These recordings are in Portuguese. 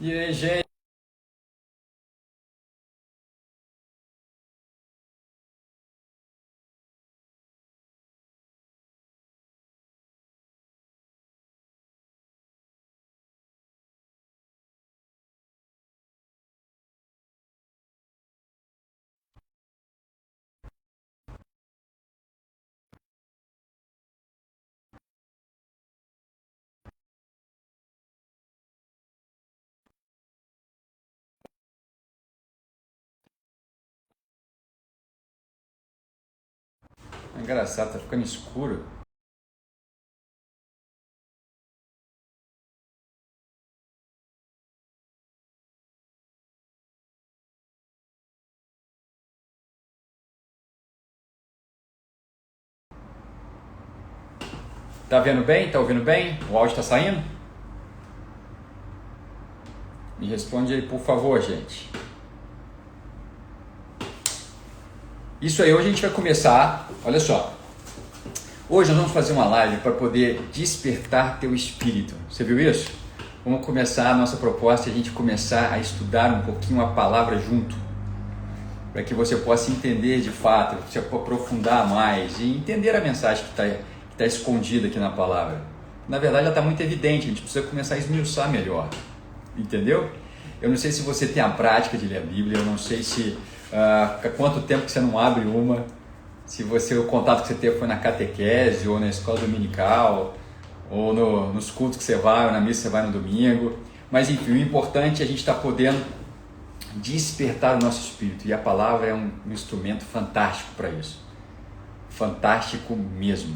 E aí, gente? É engraçado, tá ficando escuro. Tá vendo bem? Tá ouvindo bem? O áudio tá saindo? Me responde aí, por favor, gente. Isso aí, hoje a gente vai começar. Olha só. Hoje nós vamos fazer uma live para poder despertar teu espírito. Você viu isso? Vamos começar a nossa proposta, a gente começar a estudar um pouquinho a palavra junto, para que você possa entender de fato, você aprofundar mais e entender a mensagem que está escondida aqui na palavra. Na verdade, ela está muito evidente, a gente precisa começar a esmiuçar melhor, entendeu? Eu não sei se você tem a prática de ler a Bíblia, eu não sei se há quanto tempo que você não abre uma, se o contato que você teve foi na catequese ou na escola dominical, ou nos cultos que você vai, ou na missa que você vai no domingo, mas enfim, o importante é a gente estar podendo despertar o nosso espírito, e a palavra é um instrumento fantástico para isso, fantástico mesmo,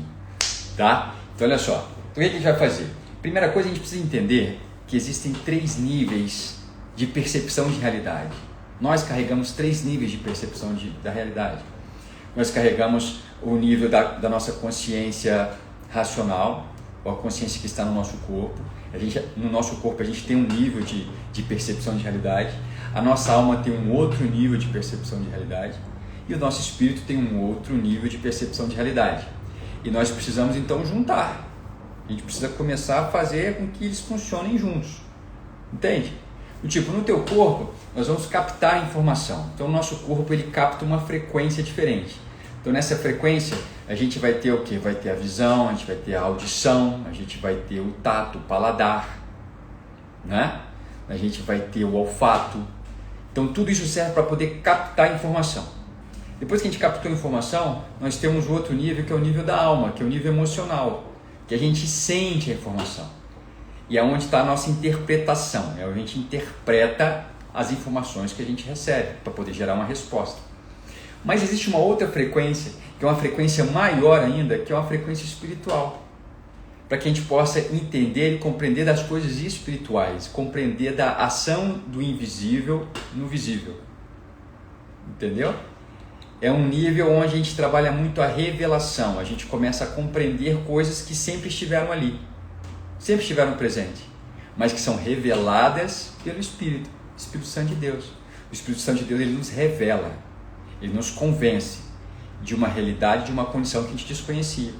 tá? Então olha só, então, o que a gente vai fazer? Primeira coisa, a gente precisa entender que existem 3 níveis de percepção de realidade. Nós carregamos 3 níveis de percepção da realidade. Nós carregamos o nível da nossa consciência racional, ou a consciência que está no nosso corpo. No nosso corpo a gente tem um nível de percepção de realidade. A nossa alma tem um outro nível de percepção de realidade. E o nosso espírito tem um outro nível de percepção de realidade. E nós precisamos então juntar. A gente precisa começar a fazer com que eles funcionem juntos. Entende? Tipo, no teu corpo, nós vamos captar a informação. Então, o nosso corpo, ele capta uma frequência diferente. Então, nessa frequência, a gente vai ter o quê? Vai ter a visão, a gente vai ter a audição, a gente vai ter o tato, o paladar, né? A gente vai ter o olfato. Então, tudo isso serve para poder captar a informação. Depois que a gente captou a informação, nós temos o outro nível, que é o nível da alma, que é o nível emocional, que a gente sente a informação. E é onde está a nossa interpretação, a gente interpreta as informações que a gente recebe para poder gerar uma resposta. Mas existe uma outra frequência, que é uma frequência maior ainda, que é uma frequência espiritual, para que a gente possa entender e compreender das coisas espirituais, compreender da ação do invisível no visível. Entendeu? É um nível onde a gente trabalha muito a revelação, a gente começa a compreender coisas que sempre estiveram ali, sempre estiveram presentes, mas que são reveladas pelo Espírito Santo de Deus. O Espírito Santo de Deus, ele nos revela, ele nos convence de uma realidade, de uma condição que a gente desconhecia.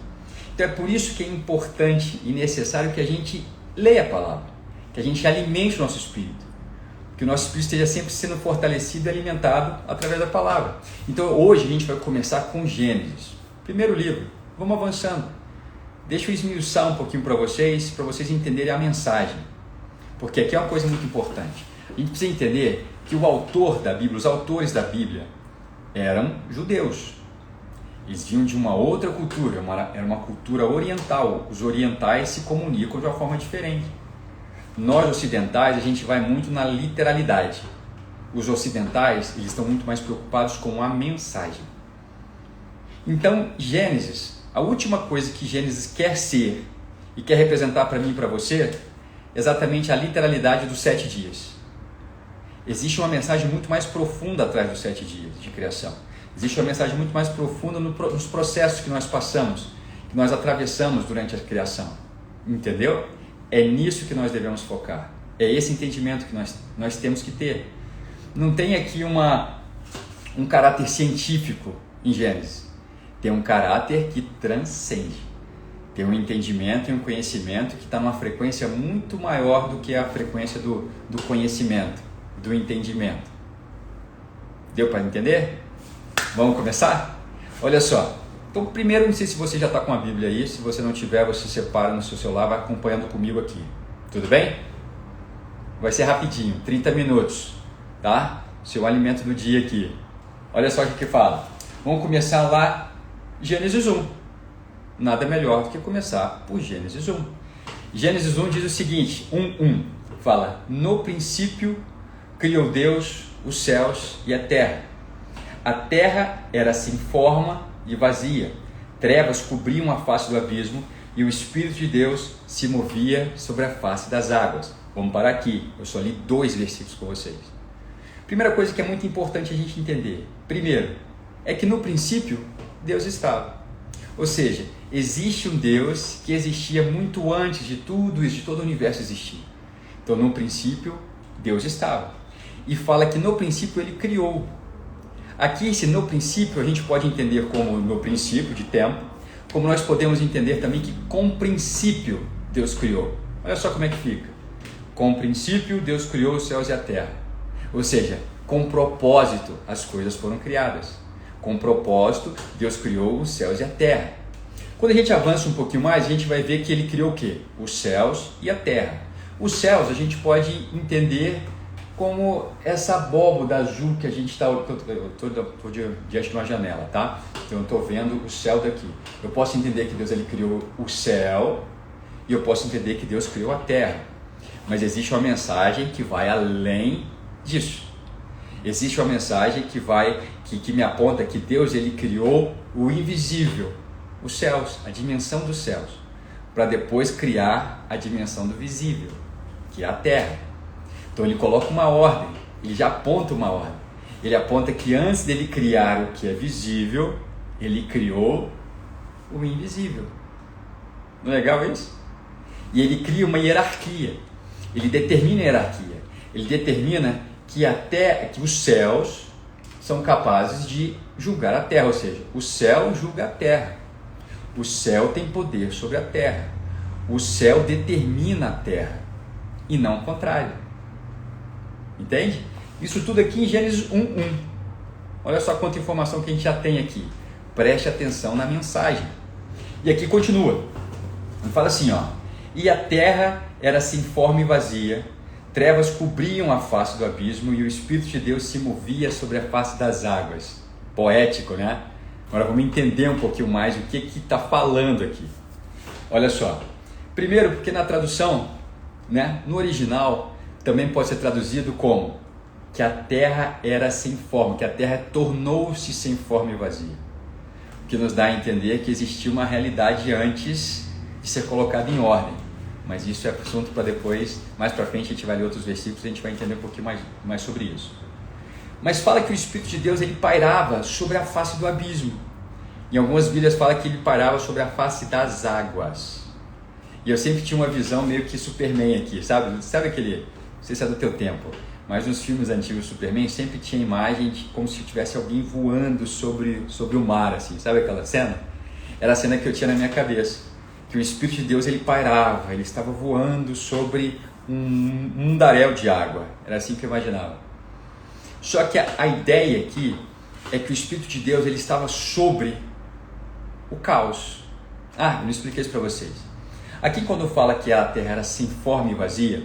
Então é por isso que é importante e necessário que a gente leia a palavra, que a gente alimente o nosso espírito, que o nosso espírito esteja sempre sendo fortalecido e alimentado através da palavra. Então hoje a gente vai começar com Gênesis, primeiro livro. Vamos avançando. Deixa eu esmiuçar um pouquinho para vocês entenderem a mensagem, porque aqui é uma coisa muito importante. A gente precisa entender que o autor da Bíblia, os autores da Bíblia, eram judeus. Eles vinham de uma outra cultura, era uma cultura oriental. Os orientais se comunicam de uma forma diferente. Nós ocidentais, a gente vai muito na literalidade. Os ocidentais, eles estão muito mais preocupados com a mensagem. Então, Gênesis, a última coisa que Gênesis quer ser e quer representar para mim e para você, é exatamente a literalidade dos 7 dias. Existe uma mensagem muito mais profunda atrás dos 7 dias de criação. Existe uma mensagem muito mais profunda nos processos que nós passamos, que nós atravessamos durante a criação. Entendeu? É nisso que nós devemos focar. É esse entendimento que nós temos que ter. Não tem aqui um caráter científico em Gênesis. Tem um caráter que transcende. Tem um entendimento e um conhecimento que está numa frequência muito maior do que a frequência do conhecimento, do entendimento. Deu para entender? Vamos começar? Olha só. Então, primeiro, não sei se você já está com a Bíblia aí. Se você não tiver, você separa no seu celular, vai acompanhando comigo aqui. Tudo bem? Vai ser rapidinho, 30 minutos, tá? Seu alimento do dia aqui. Olha só o que fala. Vamos começar lá, Gênesis 1. Nada melhor do que começar por Gênesis 1. Gênesis 1 diz o seguinte, 1:1. Fala, no princípio criou Deus os céus e a terra. A terra era sem forma e vazia. Trevas cobriam a face do abismo e o Espírito de Deus se movia sobre a face das águas. Vamos parar aqui, eu só li 2 versículos com vocês. Primeira coisa que é muito importante a gente entender. Primeiro, é que no princípio Deus estava. Ou seja, existe um Deus que existia muito antes de tudo isso, de todo o universo existir. Então, no princípio, Deus estava. E fala que no princípio Ele criou. Aqui, esse no princípio, a gente pode entender como no princípio de tempo, como nós podemos entender também que com princípio Deus criou. Olha só como é que fica. Com princípio Deus criou os céus e a terra. Ou seja, com propósito as coisas foram criadas. Com propósito Deus criou os céus e a terra. Quando a gente avança um pouquinho mais, a gente vai ver que Ele criou o quê? Os céus e a terra. Os céus a gente pode entender como essa abóboda azul que a gente está... Eu estou diante de uma janela, tá? Então eu estou vendo o céu daqui. Eu posso entender que Deus ele criou o céu e eu posso entender que Deus criou a terra. Mas existe uma mensagem que vai além disso. Existe uma mensagem que me aponta que Deus ele criou o invisível, os céus, a dimensão dos céus, para depois criar a dimensão do visível, que é a terra. Então ele coloca uma ordem, ele já aponta uma ordem. Ele aponta que antes dele criar o que é visível, ele criou o invisível. Não é legal isso? E ele cria uma hierarquia. Ele determina a hierarquia. Ele determina que os céus são capazes de julgar a terra. Ou seja, o céu julga a terra. O céu tem poder sobre a terra. O céu determina a terra. E não o contrário. Entende? Isso tudo aqui em Gênesis 1:1. Olha só quanta informação que a gente já tem aqui. Preste atenção na mensagem. E aqui continua. Ele fala assim, ó. E a terra era sem forma e vazia. Trevas cobriam a face do abismo e o Espírito de Deus se movia sobre a face das águas. Poético, né? Agora vamos entender um pouquinho mais o que está falando aqui. Olha só. Primeiro, porque na tradução, né, no original, também pode ser traduzido como que a terra era sem forma, que a terra tornou-se sem forma e vazia. O que nos dá a entender que existia uma realidade antes de ser colocada em ordem. Mas isso é assunto para depois, mais para frente a gente vai ler outros versículos e a gente vai entender um pouquinho mais sobre isso. Mas fala que o Espírito de Deus ele pairava sobre a face do abismo. Em algumas Bíblias fala que ele pairava sobre a face das águas. E eu sempre tinha uma visão meio que Superman aqui, sabe? Sabe aquele, não sei se é do teu tempo, mas nos filmes antigos Superman sempre tinha imagem de como se tivesse alguém voando sobre o mar, assim, sabe aquela cena? Era a cena que eu tinha na minha cabeça. Que o Espírito de Deus ele pairava, ele estava voando sobre um mundaréu de água. Era assim que eu imaginava. Só que a ideia aqui é que o Espírito de Deus ele estava sobre o caos. Eu não expliquei isso para vocês. Aqui quando fala que a terra era sem forma e vazia,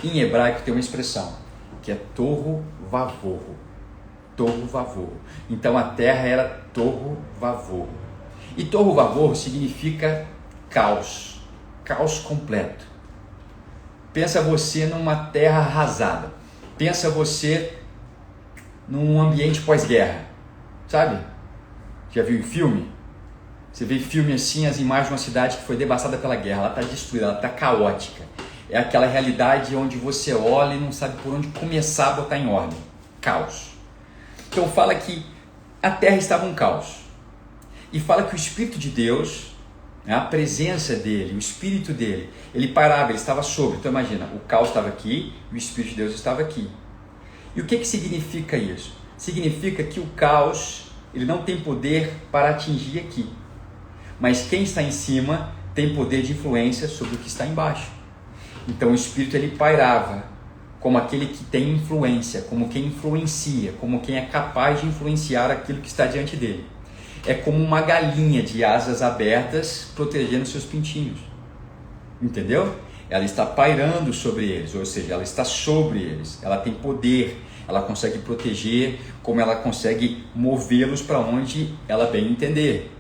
em hebraico tem uma expressão que é tohu vavohu. Tohu vavohu. Então a terra era tohu vavohu. E tohu vavohu significa caos, caos completo. Pensa você numa terra arrasada, pensa você num ambiente pós-guerra, sabe? Já viu em filme? Você vê filme assim, as imagens de uma cidade que foi devastada pela guerra, ela está destruída, ela está caótica. É aquela realidade onde você olha e não sabe por onde começar a botar em ordem. Caos. Então fala que a terra estava um caos. E fala que o Espírito de Deus, a presença dele, o Espírito dele, ele parava, ele estava sobre. Então imagina, o caos estava aqui e o Espírito de Deus estava aqui. E o que significa isso? Significa que o caos ele não tem poder para atingir aqui. Mas quem está em cima tem poder de influência sobre o que está embaixo. Então o Espírito ele pairava como aquele que tem influência, como quem influencia, como quem é capaz de influenciar aquilo que está diante dele. É como uma galinha de asas abertas protegendo seus pintinhos. Entendeu? Ela está pairando sobre eles, ou seja, ela está sobre eles. Ela tem poder, ela consegue proteger, como ela consegue movê-los para onde ela bem entender.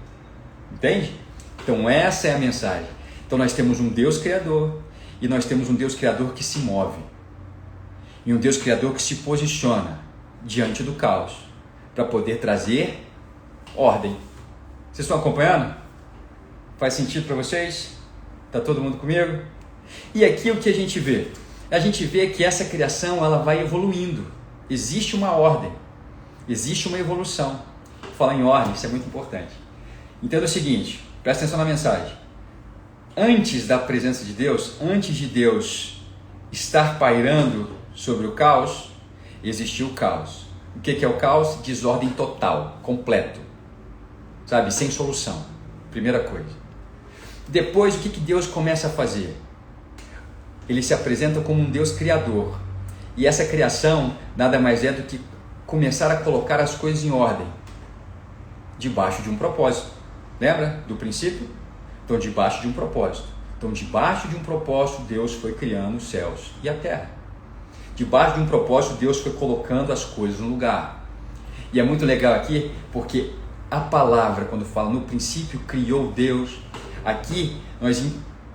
Entende? Então essa é a mensagem. Então nós temos um Deus Criador e nós temos um Deus Criador que se move. E um Deus Criador que se posiciona diante do caos para poder trazer ordem. Vocês estão acompanhando? Faz sentido para vocês? Está todo mundo comigo? E aqui o que a gente vê? A gente vê que essa criação ela vai evoluindo. Existe uma ordem, existe uma evolução. Falar em ordem, isso é muito importante. Entenda o seguinte, presta atenção na mensagem. Antes da presença de Deus, antes de Deus estar pairando sobre o caos, existiu o caos. O que é o caos? Desordem total, completo. Sabe, sem solução. Primeira coisa. Depois, o que Deus começa a fazer? Ele se apresenta como um Deus criador. E essa criação nada mais é do que começar a colocar as coisas em ordem, debaixo de um propósito. Lembra do princípio? Então, debaixo de um propósito. Então, debaixo de um propósito, Deus foi criando os céus e a terra. Debaixo de um propósito, Deus foi colocando as coisas no lugar. E é muito legal aqui, porque a palavra, quando fala no princípio criou Deus, aqui nós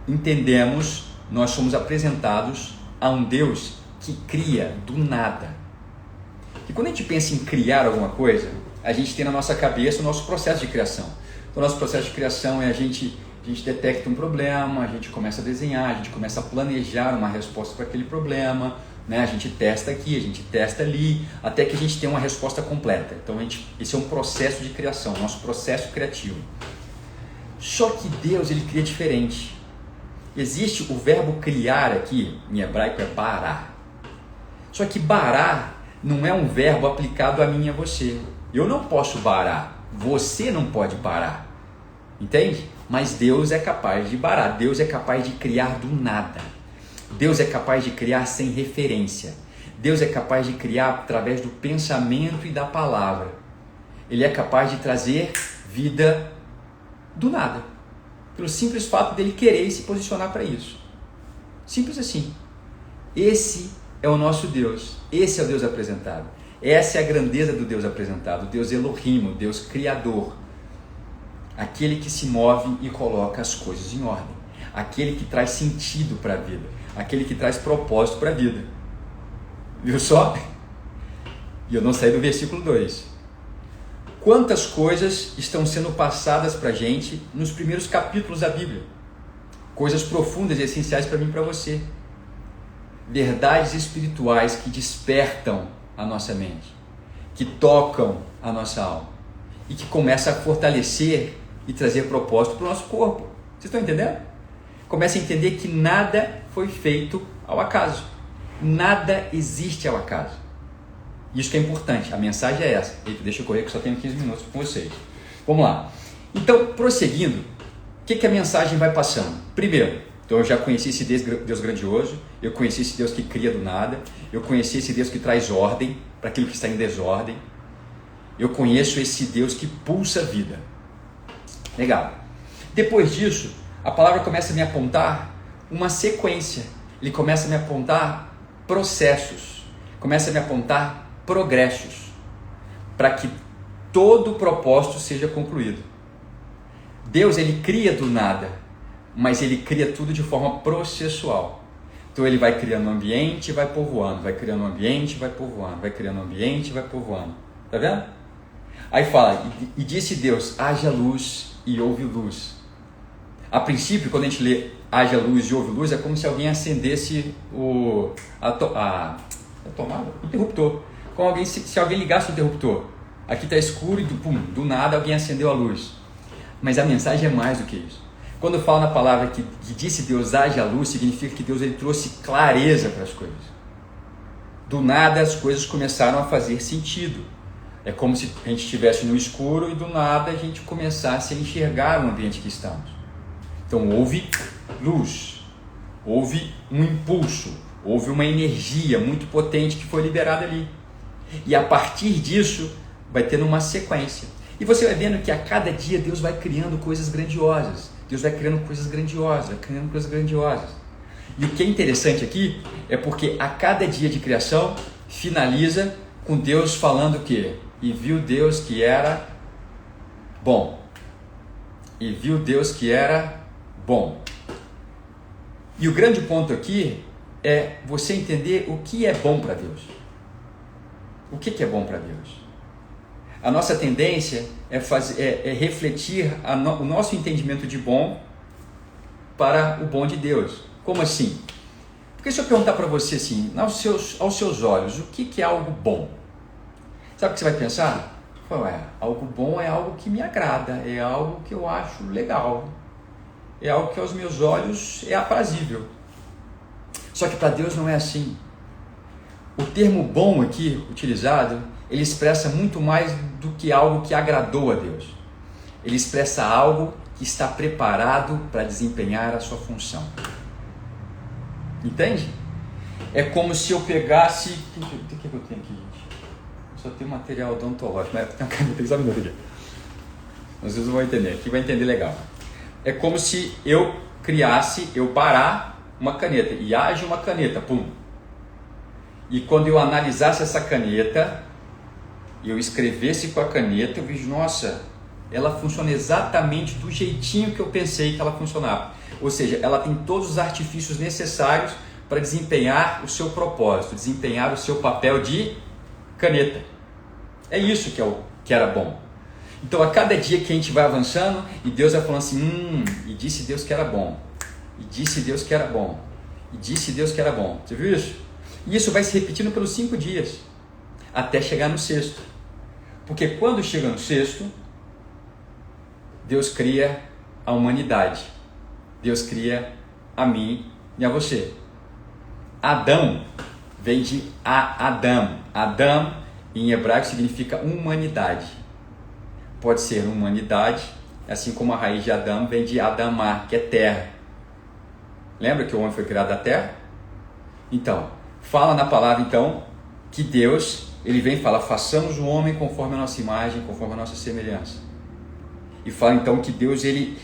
entendemos, nós somos apresentados a um Deus que cria do nada. E quando a gente pensa em criar alguma coisa, a gente tem na nossa cabeça o nosso processo de criação. Então, o nosso processo de criação é a gente detecta um problema, a gente começa a desenhar, a gente começa a planejar uma resposta para aquele problema, né? A gente testa aqui, a gente testa ali, até que a gente tem uma resposta completa. Então, esse é um processo de criação, nosso processo criativo. Só que Deus, ele cria diferente. Existe o verbo criar aqui, em hebraico é bará. Só que bará não é um verbo aplicado a mim e a você. Eu não posso barar, você não pode barar. Entende? Mas Deus é capaz de barar, Deus é capaz de criar do nada. Deus é capaz de criar sem referência. Deus é capaz de criar através do pensamento e da palavra. Ele é capaz de trazer vida do nada, pelo simples fato dele querer se posicionar para isso. Simples assim. Esse é o nosso Deus. Esse é o Deus apresentado. Essa é a grandeza do Deus apresentado. O Deus Elohim, o Deus Criador. Aquele que se move e coloca as coisas em ordem. Aquele que traz sentido para a vida. Aquele que traz propósito para a vida. Viu só? E eu não saí do versículo 2. Quantas coisas estão sendo passadas para a gente nos primeiros capítulos da Bíblia? Coisas profundas e essenciais para mim e para você. Verdades espirituais que despertam a nossa mente, que tocam a nossa alma e que começam a fortalecer e trazer propósito para o nosso corpo. Vocês estão entendendo? Começa a entender que nada foi feito ao acaso. Nada existe ao acaso. Isso que é importante, a mensagem é essa. Eita, deixa eu correr que só tenho 15 minutos com vocês. Vamos lá. Então, prosseguindo, o que a mensagem vai passando? Primeiro, então eu já conheci esse Deus grandioso, eu conheci esse Deus que cria do nada, eu conheci esse Deus que traz ordem para aquilo que está em desordem, eu conheço esse Deus que pulsa vida. Legal. Depois disso, a palavra começa a me apontar uma sequência, ele começa a me apontar processos, começa a me apontar progressos, para que todo o propósito seja concluído. Deus, ele cria do nada, mas ele cria tudo de forma processual. Então ele vai criando um ambiente e vai povoando, vai criando um ambiente e vai povoando, vai criando um ambiente e vai povoando. Tá vendo? Aí fala, e disse Deus, haja luz e houve luz. A princípio, quando a gente lê haja luz e houve luz, é como se alguém acendesse a tomada, o interruptor. Como alguém, se alguém ligasse o interruptor. Aqui está escuro e do nada alguém acendeu a luz. Mas a mensagem é mais do que isso. Quando fala na palavra que disse Deus haja luz, significa que Deus ele trouxe clareza para as coisas. Do nada as coisas começaram a fazer sentido. É como se a gente estivesse no escuro e do nada a gente começasse a enxergar o ambiente que estamos. Então houve luz, houve um impulso, houve uma energia muito potente que foi liberada ali. E a partir disso vai tendo uma sequência. E você vai vendo que a cada dia Deus vai criando coisas grandiosas. Deus vai criando coisas grandiosas, vai criando coisas grandiosas. E o que é interessante aqui é porque a cada dia de criação finaliza com Deus falando o quê? E viu Deus que era bom. E viu Deus que era bom. E o grande ponto aqui é você entender o que é bom para Deus. O que é bom para Deus? A nossa tendência é refletir o nosso entendimento de bom para o bom de Deus. Como assim? Porque se eu perguntar para você assim, aos seus olhos, o que é algo bom? Sabe o que você vai pensar? Algo bom é algo que me agrada, é algo que eu acho legal, é algo que aos meus olhos é aprazível. Só que para Deus não é assim. O termo bom aqui utilizado, ele expressa muito mais do que algo que agradou a Deus. Ele expressa algo que está preparado para desempenhar a sua função. Entende? É como se eu pegasse... O que eu tenho aqui, gente? Eu só tenho material odontológico, mas tem uma caneta, só um minuto aqui. Às vezes eu vou entender, aqui vai entender legal. É como se eu parar uma caneta, e haja uma caneta, pum. E quando eu analisasse essa caneta, eu escrevesse com a caneta, eu vejo, nossa, ela funciona exatamente do jeitinho que eu pensei que ela funcionava. Ou seja, ela tem todos os artifícios necessários para desempenhar o seu propósito, desempenhar o seu papel de caneta. É isso que era bom. Então, a cada dia que a gente vai avançando, e Deus vai falando assim, e disse Deus que era bom, e disse Deus que era bom, e disse Deus que era bom. Você viu isso? E isso vai se repetindo pelos 5 dias, até chegar no 6º. Porque quando chega no 6º, Deus cria a humanidade. Deus cria a mim e a você. Adão vem de Adam. Adam, em hebraico, significa humanidade. Pode ser humanidade, assim como a raiz de Adão vem de Adamar, que é terra. Lembra que o homem foi criado da terra? Então, fala na palavra então que Deus, ele vem e fala, façamos o homem conforme a nossa imagem, conforme a nossa semelhança. E fala então que Deus, ele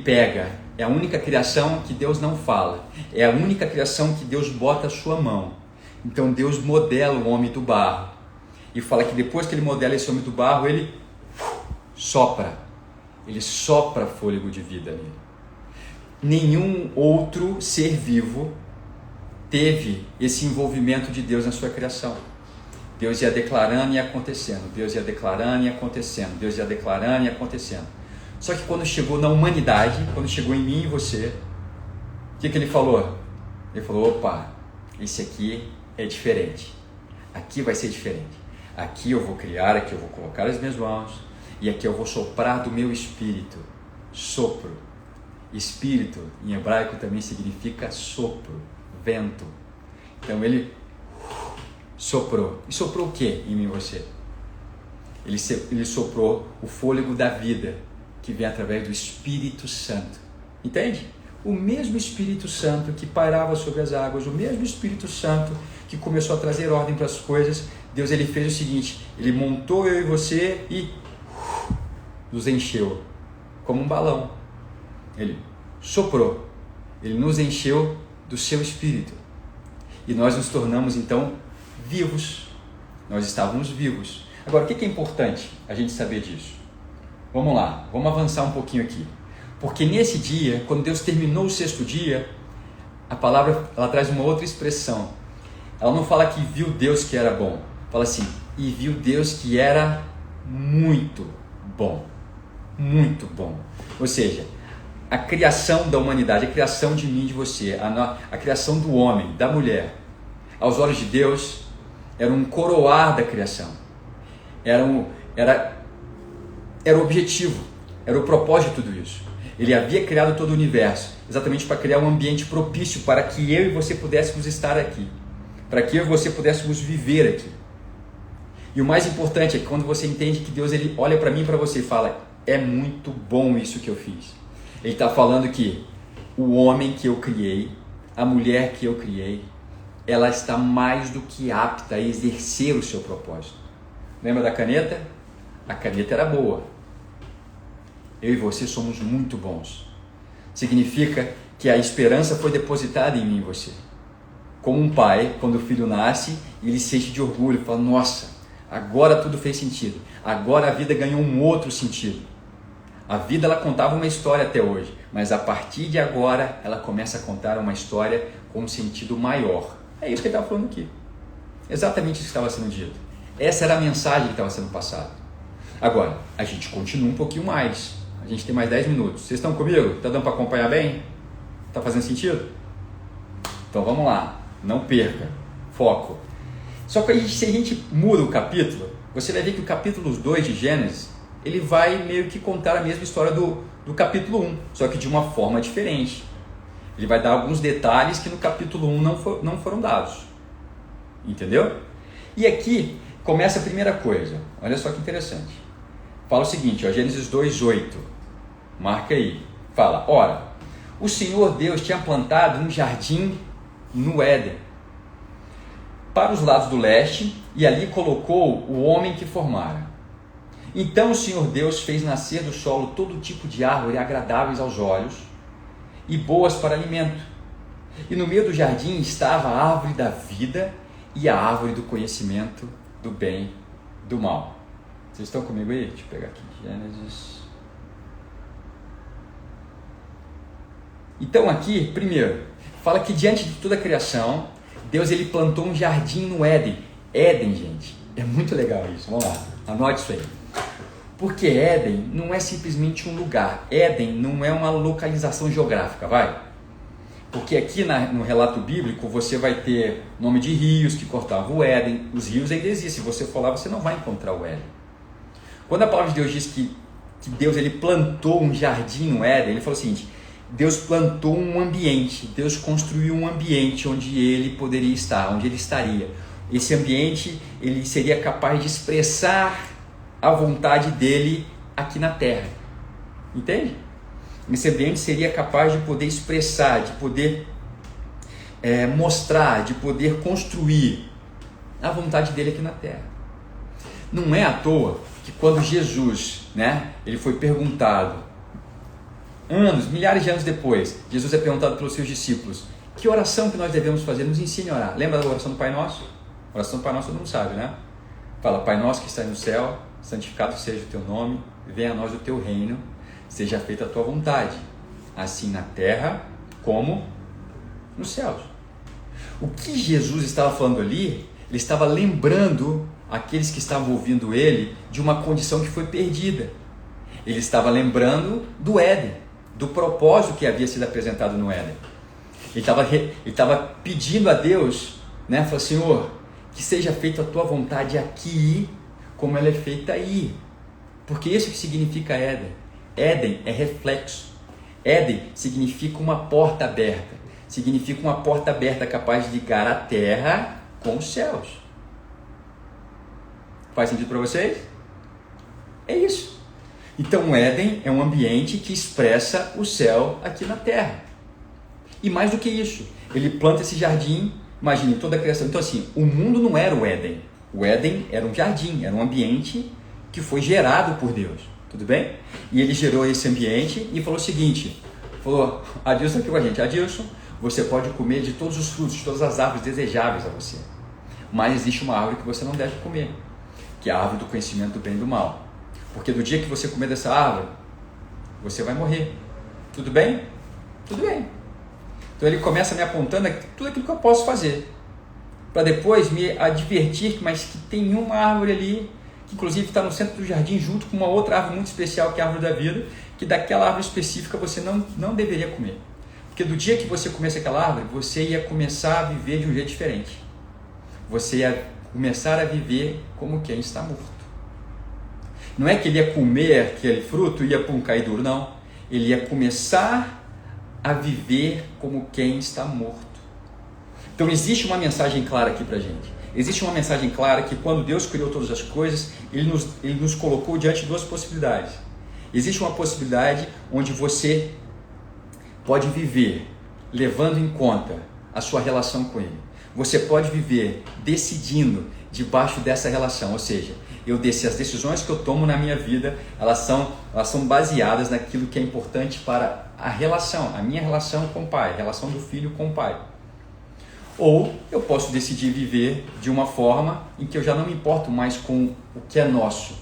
pega, é a única criação que Deus não fala, é a única criação que Deus bota a sua mão. Então Deus modela o homem do barro, e fala que depois que ele modela esse homem do barro, ele sopra fôlego de vida nele. Nenhum outro ser vivo teve esse envolvimento de Deus na sua criação. Deus ia declarando e acontecendo, Deus ia declarando e acontecendo, Deus ia declarando e acontecendo. Só que quando chegou na humanidade, quando chegou em mim e você, o que ele falou? Ele falou, opa, esse aqui é diferente, aqui vai ser diferente, aqui eu vou criar, aqui eu vou colocar as minhas mãos, e aqui eu vou soprar do meu espírito, sopro. Espírito em hebraico também significa sopro, vento. Então ele soprou. E soprou o que em mim e você? Ele soprou o fôlego da vida, que vem através do Espírito Santo. Entende? O mesmo Espírito Santo que pairava sobre as águas, o mesmo Espírito Santo que começou a trazer ordem para as coisas, Deus ele fez o seguinte, ele montou eu e você e nos encheu, como um balão. Ele soprou, ele nos encheu do seu Espírito. E nós nos tornamos então vivos. Nós estávamos vivos. Agora, o que é importante a gente saber disso? Vamos lá, vamos avançar um pouquinho aqui. Porque nesse dia, quando Deus terminou o 6º dia, a palavra ela traz uma outra expressão. Ela não fala que viu Deus que era bom. Fala assim, e viu Deus que era muito bom. Muito bom. Ou seja, a criação da humanidade, a criação de mim e de você, a criação do homem, da mulher, aos olhos de Deus, era um coroar da criação. Era o objetivo, era o propósito de tudo isso. Ele havia criado todo o universo, exatamente para criar um ambiente propício para que eu e você pudéssemos estar aqui, para que eu e você pudéssemos viver aqui. E o mais importante é que quando você entende que Deus ele olha para mim e para você e fala, é muito bom isso que eu fiz. Ele está falando que o homem que eu criei, a mulher que eu criei, ela está mais do que apta a exercer o seu propósito. Lembra da caneta? A caneta era boa. Eu e você somos muito bons. Significa que a esperança foi depositada em mim e você. Como um pai, quando o filho nasce, ele se enche de orgulho, fala, nossa, agora tudo fez sentido. Agora a vida ganhou um outro sentido. A vida ela contava uma história até hoje, mas a partir de agora ela começa a contar uma história com um sentido maior. É isso que ele estava falando aqui. Exatamente isso que estava sendo dito. Essa era a mensagem que estava sendo passada. Agora, a gente continua um pouquinho mais. A gente tem mais 10 minutos. Vocês estão comigo? Está dando para acompanhar bem? Está fazendo sentido? Então vamos lá. Não perca. Foco. Só que se a gente muda o capítulo, você vai ver que o capítulo 2 de Gênesis, ele vai meio que contar a mesma história do capítulo 1, só que de uma forma diferente. Ele vai dar alguns detalhes que no capítulo 1 não foram dados. Entendeu? E aqui começa a primeira coisa. Olha só que interessante. Fala o seguinte, ó, Gênesis 2:8. Marca aí. Fala, ora, o Senhor Deus tinha plantado um jardim no Éden, para os lados do leste, e ali colocou o homem que formara. Então o Senhor Deus fez nascer do solo todo tipo de árvore agradáveis aos olhos e boas para alimento. E no meio do jardim estava a árvore da vida e a árvore do conhecimento do bem e do mal. Vocês estão comigo aí? Deixa eu pegar aqui, Gênesis. Então aqui, primeiro, fala que diante de toda a criação, Deus ele plantou um jardim no Éden. Éden, gente, é muito legal isso. Vamos lá, anote isso aí. Porque Éden não é simplesmente um lugar. Éden não é uma localização geográfica, vai? Porque aqui no relato bíblico você vai ter nome de rios que cortavam o Éden. Os rios ainda existem. Se você for lá, você não vai encontrar o Éden. Quando a palavra de Deus diz que Deus ele plantou um jardim no Éden, ele falou o seguinte, Deus plantou um ambiente, Deus construiu um ambiente onde ele poderia estar, onde ele estaria. Esse ambiente ele seria capaz de expressar a vontade dele aqui na terra. Entende? Esse ambiente seria capaz de poder expressar, de poder mostrar, de poder construir a vontade dele aqui na terra. Não é à toa que quando Jesus, ele foi perguntado, milhares de anos depois, Jesus é perguntado pelos seus discípulos, que oração que nós devemos fazer? Nos ensine a orar. Lembra da oração do Pai Nosso? A oração do Pai Nosso todo mundo sabe, né? Fala, Pai Nosso que está no céu, santificado seja o teu nome, venha a nós o teu reino, seja feita a tua vontade, assim na terra como nos céus. O que Jesus estava falando ali, ele estava lembrando aqueles que estavam ouvindo ele de uma condição que foi perdida. Ele estava lembrando do Éden, do propósito que havia sido apresentado no Éden. Ele estava pedindo a Deus, falou, Senhor, que seja feita a tua vontade aqui, como ela é feita aí. Porque isso que significa Éden. Éden é reflexo. Éden significa uma porta aberta. Significa uma porta aberta capaz de ligar a terra com os céus. Faz sentido para vocês? É isso. Então o Éden é um ambiente que expressa o céu aqui na terra. E mais do que isso, ele planta esse jardim, imagine toda a criação. Então assim, o mundo não era o Éden. O Éden era um jardim, era um ambiente que foi gerado por Deus. Tudo bem? E ele gerou esse ambiente e falou o seguinte, falou, Adilson aqui com a gente, Adilson, você pode comer de todos os frutos, de todas as árvores desejáveis a você. Mas existe uma árvore que você não deve comer, que é a árvore do conhecimento do bem e do mal. Porque do dia que você comer dessa árvore, você vai morrer. Tudo bem? Tudo bem. Então ele começa me apontando tudo aquilo que eu posso fazer, para depois me advertir, mas que tem uma árvore ali, que inclusive está no centro do jardim, junto com uma outra árvore muito especial, que é a árvore da vida, que daquela árvore específica você não deveria comer. Porque do dia que você comesse aquela árvore, você ia começar a viver de um jeito diferente. Você ia começar a viver como quem está morto. Não é que ele ia comer aquele fruto e ia cair duro, não. Ele ia começar a viver como quem está morto. Então existe uma mensagem clara aqui para a gente. Existe uma mensagem clara que quando Deus criou todas as coisas, Ele nos colocou diante de duas possibilidades. Existe uma possibilidade onde você pode viver levando em conta a sua relação com Ele. Você pode viver decidindo debaixo dessa relação, ou seja, as decisões que eu tomo na minha vida, elas são baseadas naquilo que é importante para a minha relação com o Pai, a relação do filho com o Pai. Ou eu posso decidir viver de uma forma em que eu já não me importo mais com o que é nosso,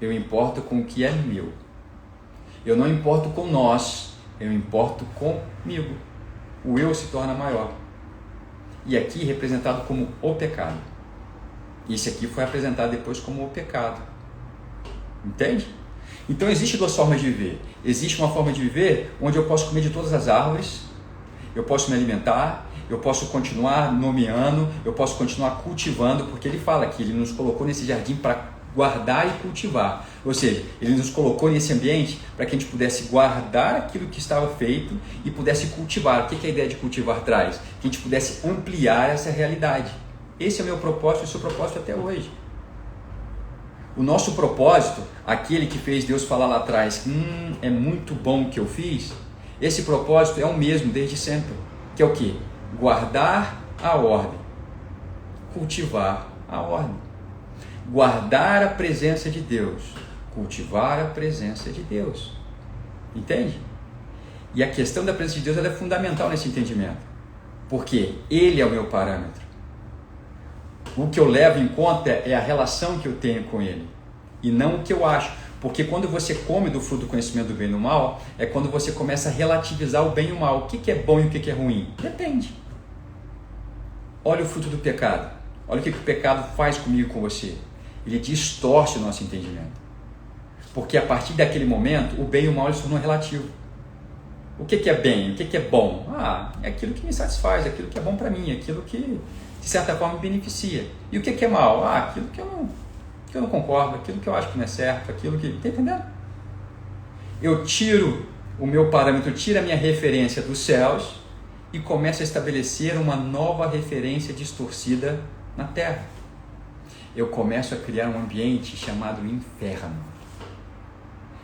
eu me importo com o que é meu. Eu não importo com nós, eu me importo comigo. O eu se torna maior. E aqui representado como o pecado. Esse aqui foi apresentado depois como o pecado. Entende? Então existem duas formas de viver. Existe uma forma de viver onde eu posso comer de todas as árvores, eu posso me alimentar, eu posso continuar nomeando, eu posso continuar cultivando, porque ele fala que ele nos colocou nesse jardim para guardar e cultivar. Ou seja, ele nos colocou nesse ambiente para que a gente pudesse guardar aquilo que estava feito e pudesse cultivar. O que a ideia de cultivar traz? Que a gente pudesse ampliar essa realidade. Esse é o meu propósito e o seu propósito até hoje. O nosso propósito, aquele que fez Deus falar lá atrás, é muito bom o que eu fiz, esse propósito é o mesmo desde sempre. Que é o quê? Guardar a ordem, cultivar a ordem. Guardar a presença de Deus, cultivar a presença de Deus. Entende? E a questão da presença de Deus ela é fundamental nesse entendimento. Porque Ele é o meu parâmetro. O que eu levo em conta é a relação que eu tenho com Ele. E não o que eu acho. Porque quando você come do fruto do conhecimento do bem e do mal, é quando você começa a relativizar o bem e o mal. O que é bom e o que é ruim? Depende. Olha o fruto do pecado. Olha o que o pecado faz comigo e com você. Ele distorce o nosso entendimento. Porque a partir daquele momento, o bem e o mal se tornam relativo. O que é bem? O que é bom? É aquilo que me satisfaz, aquilo que é bom para mim, aquilo que de certa forma me beneficia. E o que é mal? Aquilo que eu não concordo, aquilo que eu acho que não é certo, aquilo que... Está entendendo? Eu tiro o meu parâmetro, eu tiro a minha referência dos céus e começo a estabelecer uma nova referência distorcida na Terra. Eu começo a criar um ambiente chamado inferno.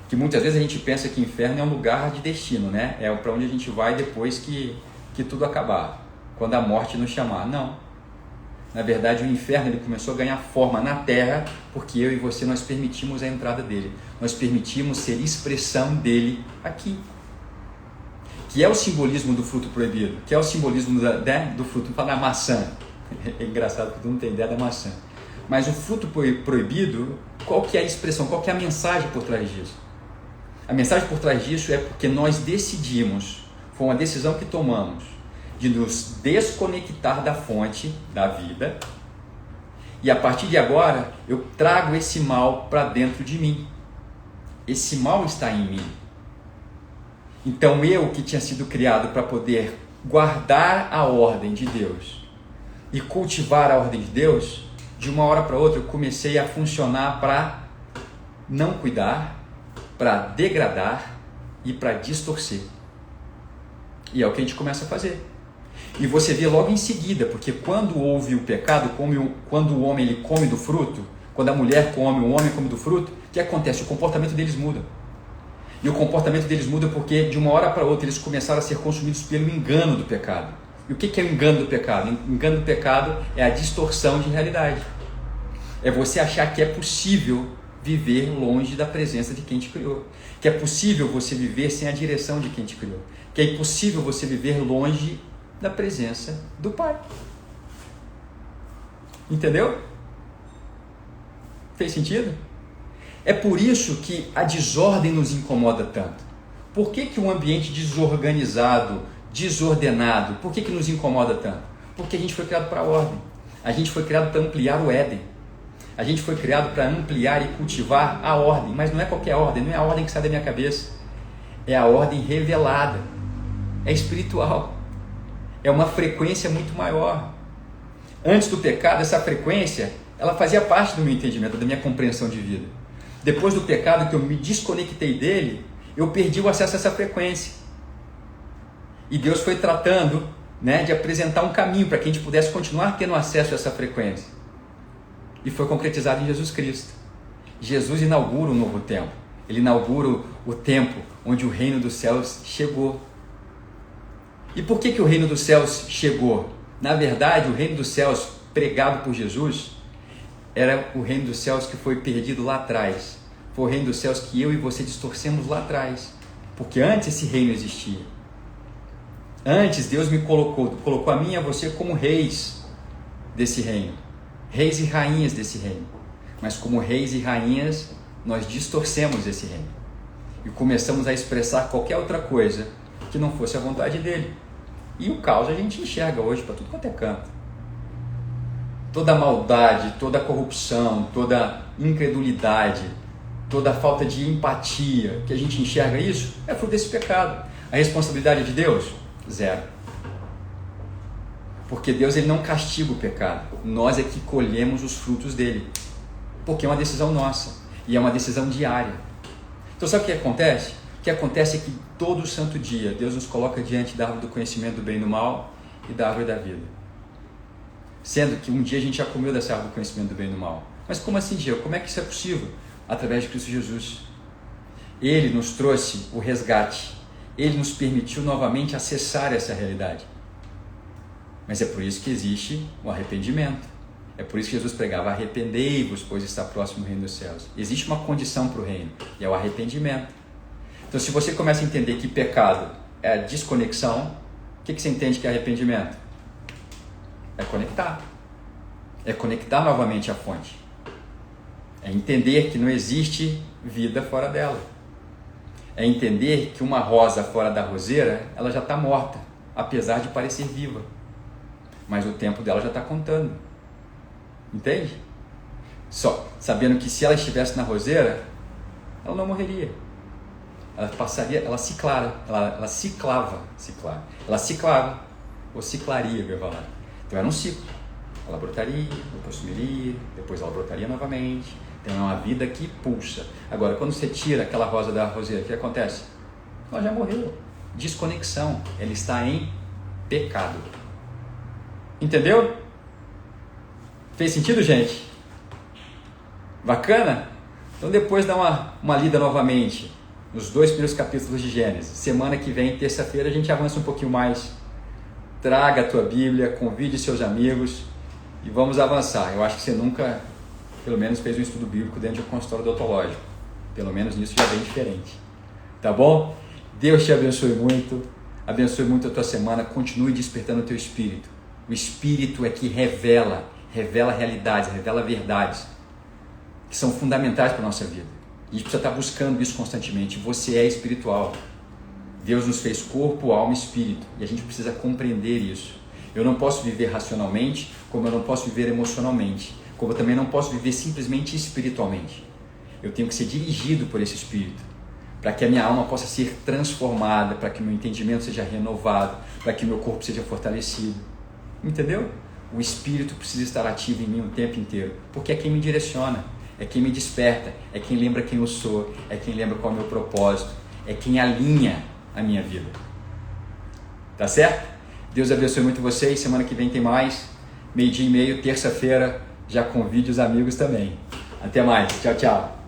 Que muitas vezes a gente pensa que inferno é um lugar de destino, né? É para onde a gente vai depois que tudo acabar, quando a morte nos chamar. Não. Na verdade, o inferno ele começou a ganhar forma na Terra porque eu e você nós permitimos a entrada dele. Nós permitimos ser expressão dele aqui. Que é o simbolismo do fruto proibido, que é o simbolismo do fruto, fala da maçã. É engraçado porque tu não tem ideia da maçã. Mas o fruto proibido, qual que é a expressão, qual que é a mensagem por trás disso? A mensagem por trás disso é porque nós decidimos, foi uma decisão que tomamos, de nos desconectar da fonte da vida, e a partir de agora eu trago esse mal para dentro de mim. Esse mal está em mim. Então eu que tinha sido criado para poder guardar a ordem de Deus e cultivar a ordem de Deus, de uma hora para outra eu comecei a funcionar para não cuidar, para degradar e para distorcer. E é o que a gente começa a fazer. E você vê logo em seguida, porque quando houve o pecado, quando o homem ele come do fruto, quando a mulher come, o homem come do fruto, o que acontece? O comportamento deles muda. E o comportamento deles muda porque de uma hora para outra eles começaram a ser consumidos pelo engano do pecado. E o que é o engano do pecado? O engano do pecado é a distorção de realidade. É você achar que é possível viver longe da presença de quem te criou. Que é possível você viver sem a direção de quem te criou. Que é impossível você viver longe da presença do Pai. Entendeu? Fez sentido? É por isso que a desordem nos incomoda tanto. Por que um ambiente desorganizado, desordenado, por que nos incomoda tanto? Porque a gente foi criado para a ordem. A gente foi criado para ampliar o Éden. A gente foi criado para ampliar e cultivar a ordem. Mas não é qualquer ordem, não é a ordem que sai da minha cabeça. É a ordem revelada. É espiritual. É uma frequência muito maior. Antes do pecado, essa frequência, ela fazia parte do meu entendimento, da minha compreensão de vida. Depois do pecado, que eu me desconectei dele, eu perdi o acesso a essa frequência. E Deus foi tratando, de apresentar um caminho para que a gente pudesse continuar tendo acesso a essa frequência. E foi concretizado em Jesus Cristo. Jesus inaugura um novo tempo. Ele inaugura o tempo onde o reino dos céus chegou. E por que o reino dos céus chegou? Na verdade, o reino dos céus pregado por Jesus era o reino dos céus que foi perdido lá atrás. Foi o reino dos céus que eu e você distorcemos lá atrás. Porque antes esse reino existia. Antes Deus me colocou a mim e a você como reis desse reino. Reis e rainhas desse reino. Mas como reis e rainhas, nós distorcemos esse reino. E começamos a expressar qualquer outra coisa que não fosse a vontade dele. E o caos a gente enxerga hoje para tudo quanto é canto. Toda a maldade, toda a corrupção, toda a incredulidade, toda a falta de empatia que a gente enxerga isso, é fruto desse pecado. A responsabilidade é de Deus? Zero. Porque Deus ele não castiga o pecado. Nós é que colhemos os frutos dele. Porque é uma decisão nossa. E é uma decisão diária. Então sabe o que acontece? O que acontece é que todo santo dia Deus nos coloca diante da árvore do conhecimento do bem e do mal e da árvore da vida. Sendo que um dia a gente já comeu dessa árvore do conhecimento do bem e do mal. Mas como assim, Diego? Como é que isso é possível? Através de Cristo Jesus. Ele nos trouxe o resgate. Ele nos permitiu novamente acessar essa realidade. Mas é por isso que existe o arrependimento. É por isso que Jesus pregava: arrependei-vos, pois está próximo o reino dos céus. Existe uma condição para o reino, e é o arrependimento. Então, se você começa a entender que pecado é a desconexão, o que você entende que é arrependimento? É conectar. É conectar novamente a fonte. É entender que não existe vida fora dela. É entender que uma rosa fora da roseira, ela já está morta, apesar de parecer viva. Mas o tempo dela já está contando. Entende? Só sabendo que se ela estivesse na roseira, ela não morreria. Ela passaria, ela ciclava, ou ciclaria, eu ia falar. Então era um ciclo. Ela brotaria, depois sumiria, depois ela brotaria novamente. Então é uma vida que pulsa. Agora, quando você tira aquela rosa da roseira, o que acontece? Ela já morreu. Desconexão. Ela está em pecado. Entendeu? Fez sentido, gente? Bacana? Então depois dá uma lida novamente nos 2 primeiros capítulos de Gênesis. Semana que vem, terça-feira, a gente avança um pouquinho mais. Traga a tua Bíblia, convide seus amigos e vamos avançar. Eu acho que você nunca, pelo menos, fez um estudo bíblico dentro de um consultório odontológico. Pelo menos nisso já é bem diferente. Tá bom? Deus te abençoe muito a tua semana. Continue despertando o teu espírito. O espírito é que revela realidades, revela verdades que são fundamentais para a nossa vida. A gente precisa estar buscando isso constantemente. Você é espiritual. Deus nos fez corpo, alma e espírito. E a gente precisa compreender isso. Eu não posso viver racionalmente, como eu não posso viver emocionalmente. Como eu também não posso viver simplesmente espiritualmente. Eu tenho que ser dirigido por esse espírito. Para que a minha alma possa ser transformada, para que o meu entendimento seja renovado, para que o meu corpo seja fortalecido. Entendeu? O espírito precisa estar ativo em mim o tempo inteiro. Porque é quem me direciona. É quem me desperta, é quem lembra quem eu sou, é quem lembra qual é o meu propósito, é quem alinha a minha vida. Tá certo? Deus abençoe muito vocês. Semana que vem tem mais. 12:30, terça-feira, já convide os amigos também. Até mais. Tchau, tchau.